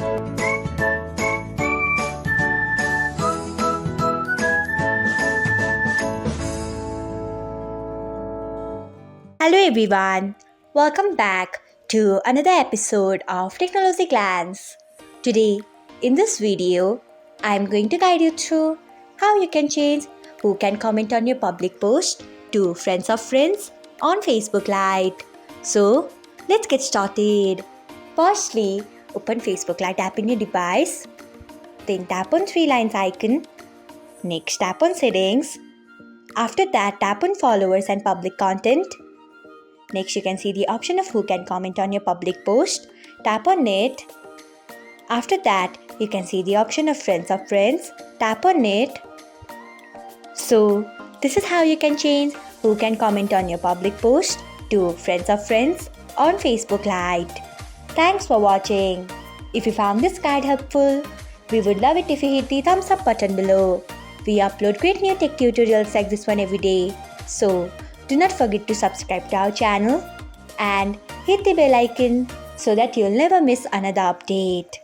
Hello everyone, welcome back to another episode of Technologyglance. Today, in this video, I am going to guide you through how you can change who can comment on your public post to friends of friends on Facebook Lite. So, let's get started. Firstly, open Facebook Lite app in your device. Then tap on three lines icon. Next, tap on settings. After that, tap on followers and public content. Next, you can see the option of who can comment on your public post. Tap on it. After that, you can see the option of friends of friends. Tap on it. So, this is how you can change who can comment on your public post to friends of friends on Facebook Lite. Thanks for watching. If you found this guide helpful, we would love it if you hit the thumbs up button below. We upload great new tech tutorials like this one every day. So, do not forget to subscribe to our channel and hit the bell icon so that you'll never miss another update.